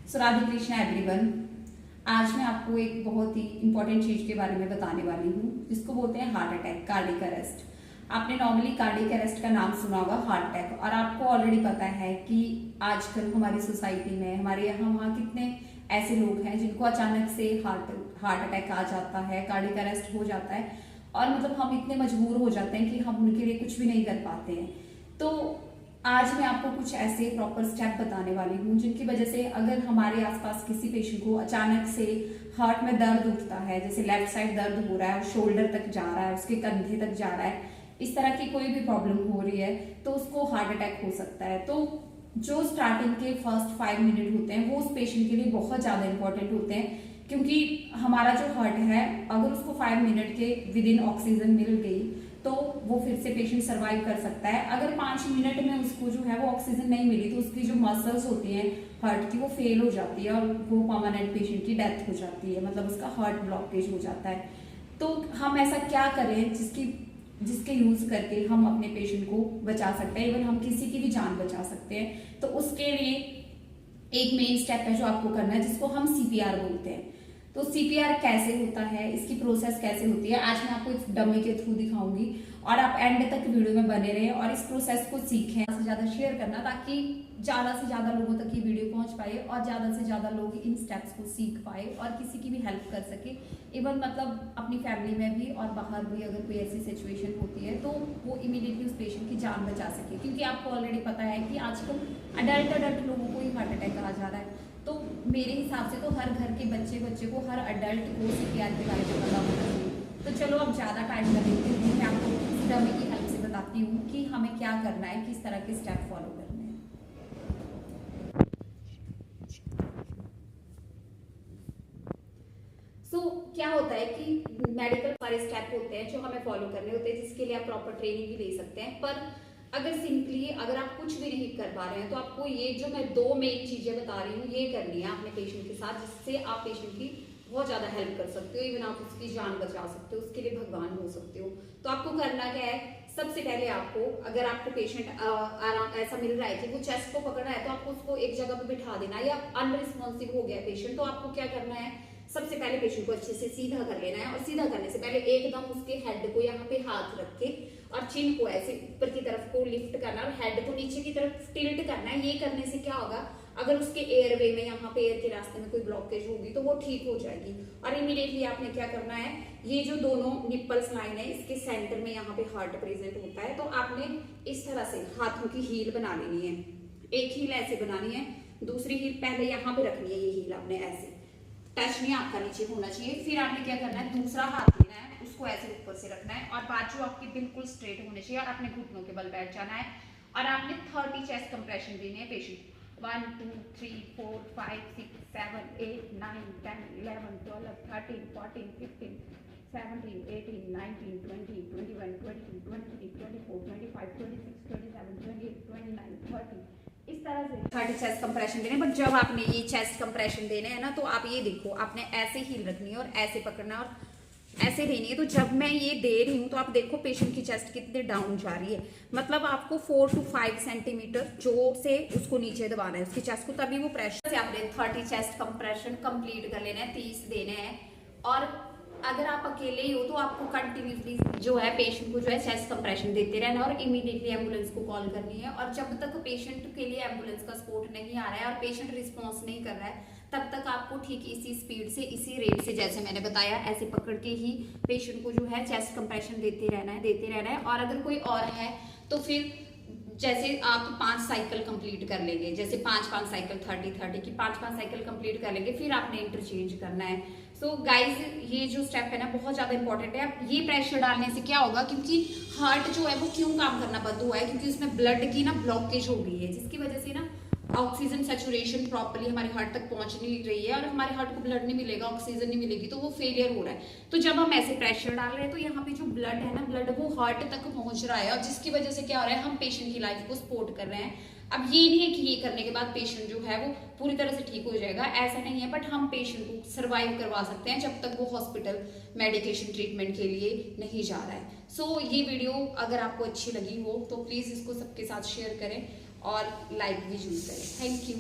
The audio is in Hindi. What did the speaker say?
सो राधे कृष्णा एवरीवन। आज मैं आपको एक बहुत ही इंपॉर्टेंट चीज के बारे में बताने वाली हूँ जिसको बोलते हैं हार्ट अटैक, कार्डियक अरेस्ट। आपने नॉर्मली कार्डियक अरेस्ट का नाम सुना होगा हार्ट अटैक, और आपको ऑलरेडी पता है कि आजकल हमारी सोसाइटी में हमारे यहाँ वहाँ कितने ऐसे लोग हैं जिनको अचानक से हार्ट अटैक आ जाता है, कार्डियक अरेस्ट हो जाता है, और मतलब हम इतने मजबूर हो जाते हैं कि हम उनके लिए कुछ भी नहीं कर पाते हैं। तो आज मैं आपको कुछ ऐसे प्रॉपर स्टेप बताने वाली हूँ जिनकी वजह से अगर हमारे आसपास किसी पेशेंट को अचानक से हार्ट में दर्द उठता है, जैसे लेफ्ट साइड दर्द हो रहा है और शोल्डर तक जा रहा है, उसके कंधे तक जा रहा है, इस तरह की कोई भी प्रॉब्लम हो रही है तो उसको हार्ट अटैक हो सकता है। तो जो स्टार्टिंग के फर्स्ट 5 मिनट होते हैं वो उस पेशेंट के लिए बहुत ज्यादा इंपॉर्टेंट होते हैं, क्योंकि हमारा जो हार्ट है अगर उसको 5 मिनट के विद इन ऑक्सीजन मिल गई तो वो फिर से पेशेंट सरवाइव कर सकता है। अगर 5 मिनट में उसको जो है वो ऑक्सीजन नहीं मिली तो उसकी जो मसल्स होती हैं हार्ट की वो फेल हो जाती है और वो परमानेंट पेशेंट की डेथ हो जाती है, मतलब उसका हार्ट ब्लॉकेज हो जाता है। तो हम ऐसा क्या करें जिसके यूज करके हम अपने पेशेंट को बचा सकते हैं, इवन हम किसी की भी जान बचा सकते हैं। तो उसके लिए एक मेन स्टेप है जो आपको करना है, जिसको हम सीपीआर बोलते हैं। तो सीपीआर कैसे होता है, इसकी प्रोसेस कैसे होती है, आज मैं आपको इस डमी के थ्रू दिखाऊंगी और आप एंड तक वीडियो में बने रहें और इस प्रोसेस को सीखें। ज्यादा से ज्यादा शेयर करना ताकि ज्यादा से ज्यादा लोगों तक ये वीडियो पहुंच पाए और ज्यादा से ज्यादा लोग इन स्टेप्स को सीख पाए और किसी की भी हेल्प कर सके, इवन मतलब अपनी फैमिली में भी और बाहर भी अगर कोई ऐसी सिचुएशन होती है तो वो इमीडिएटली उस पेशेंट की जान बचा सके। क्योंकि आपको ऑलरेडी पता है कि आजकल अडल्ट लोगों को ही हार्ट अटैक आ जा रहा है। तो मेरे हिसाब से तो हर घर के बच्चे को, हर अडल्ट को सीपीआर के बारे में पता होना चाहिए। तो चलो अब ज्यादा टाइम न लेते हुए मैं आपको इस डमी की हेल्प से बताती हूँ कि हमें क्या करना है, किस तरह के स्टेप फॉलो करने हैं। क्या होता है कि मेडिकल सारे स्टेप होते हैं जो हमें फॉलो करने होते हैं, जिसके लिए आप प्रॉपर ट्रेनिंग भी ले सकते हैं। पर अगर आप कुछ भी नहीं कर पा रहे हैं तो आपको ये जो मैं 2 मेन चीजें बता रही हूँ ये करनी है अपने पेशेंट के साथ, जिससे आप पेशेंट की बहुत ज्यादा हेल्प कर सकते हो, इवन आप उसकी जान बचा सकते हो, उसके लिए भगवान हो सकते हो। तो आपको करना क्या है, सबसे पहले आपको, अगर आपको पेशेंट आराम ऐसा मिल रहा है कि वो चेस्ट को पकड़ रहा है तो आपको उसको एक जगह पे बिठा देना, या अनरिस्पॉन्सिव हो गया पेशेंट तो आपको क्या करना है, सबसे पहले पेशेंट को अच्छे से सीधा कर लेना है। और सीधा करने से पहले एकदम उसके हेड को यहाँ पे हाथ रख के और चिन को ऐसे ऊपर की तरफ को लिफ्ट करना और हेड को नीचे की तरफ टिल्ट करना है। ये करने से क्या होगा, अगर उसके एयरवे में यहाँ पे एयर के रास्ते में कोई ब्लॉकेज होगी तो वो ठीक हो जाएगी। और इमीडिएटली आपने क्या करना है, ये जो दोनों निप्पल्स लाइन है इसके सेंटर में यहाँ पे हार्ट प्रेजेंट होता है, तो आपने इस तरह से हाथों की हील बना लेनी है। एक हील ऐसे बनानी है, दूसरी हील पहले यहाँ पे रखनी है। ये हील आपने ऐसे टच नहीं आपका नीचे होना चाहिए। फिर आपने क्या करना है, दूसरा हाथ लेना है, उसको ऐसे ऊपर से रखना है और बाजू आपकी बिल्कुल स्ट्रेट होनी चाहिए और अपने घुटनों के बल बैठ जाना है। और आपने 30 चेस्ट कंप्रेशन देने हैं पेशेंट 1 2 3 4 5 6 7 8 9 10 11 12 13 14 15 17 18 19 20 21 22 23 24 25 26 27 28 29 30 इस तरह से 30 चेस्ट कंप्रेशन देने। बट जब आपने ये चेस्ट कंप्रेशन देने हैं ना तो आप ये देखो, आपने ऐसे हील रखनी है और ऐसे पकड़ना है और ऐसे देनी है। तो जब मैं ये दे रही हूँ तो आप देखो पेशेंट की चेस्ट कितने डाउन जा रही है, मतलब आपको 4 to 5 सेंटीमीटर जोर से उसको नीचे दबाना है उसकी चेस्ट को, तभी वो प्रेशर से आपने 30 चेस्ट कंप्रेशन कंप्लीट कर लेना है, 30 देने हैं। और अगर आप अकेले ही हो तो आपको कंटिन्यूसली जो है पेशेंट को जो है चेस्ट कंप्रेशन देते रहना और इमीडिएटली एम्बुलेंस को कॉल करनी है। और जब तक पेशेंट के लिए एम्बुलेंस का सपोर्ट नहीं आ रहा है और पेशेंट रिस्पॉन्स नहीं कर रहा है तब तक आपको ठीक इसी स्पीड से, इसी रेट से, जैसे मैंने बताया ऐसे पकड़ के ही पेशेंट को जो है चेस्ट कंप्रेशन देते रहना है। और अगर कोई और है तो फिर जैसे आप 5 साइकिल कंप्लीट कर लेंगे, जैसे 5 साइकिल 30 की 5 साइकिल कंप्लीट कर लेंगे, फिर आपने इंटरचेंज करना है। सो गाइज ये जो स्टेप है ना बहुत ज्यादा इंपॉर्टेंट है। अब ये प्रेशर डालने से क्या होगा, क्योंकि हार्ट जो है वो क्यों काम करना बंद हुआ है, क्योंकि उसमें ब्लड की ना ब्लॉकेज हो गई है, जिसकी वजह से ना ऑक्सीजन सैचुरेशन प्रॉपर्ली हमारे हार्ट तक पहुंच नहीं रही है और हमारे हार्ट को ब्लड नहीं मिलेगा, ऑक्सीजन नहीं मिलेगी तो वो फेलियर हो रहा है। तो जब हम ऐसे प्रेशर डाल रहे हैं तो यहाँ पे जो ब्लड है ना, ब्लड वो हार्ट तक पहुंच रहा है और जिसकी वजह से क्या हो रहा है, हम पेशेंट की लाइफ को सपोर्ट कर रहे हैं। अब ये नहीं है कि ये करने के बाद पेशेंट जो है वो पूरी तरह से ठीक हो जाएगा, ऐसा नहीं है, बट हम पेशेंट को सर्वाइव करवा सकते हैं जब तक वो हॉस्पिटल मेडिकेशन ट्रीटमेंट के लिए नहीं जा रहा है। सो ये वीडियो अगर आपको अच्छी लगी हो तो प्लीज इसको सबके साथ शेयर करें और लाइक भी जरूर करें। Thank you.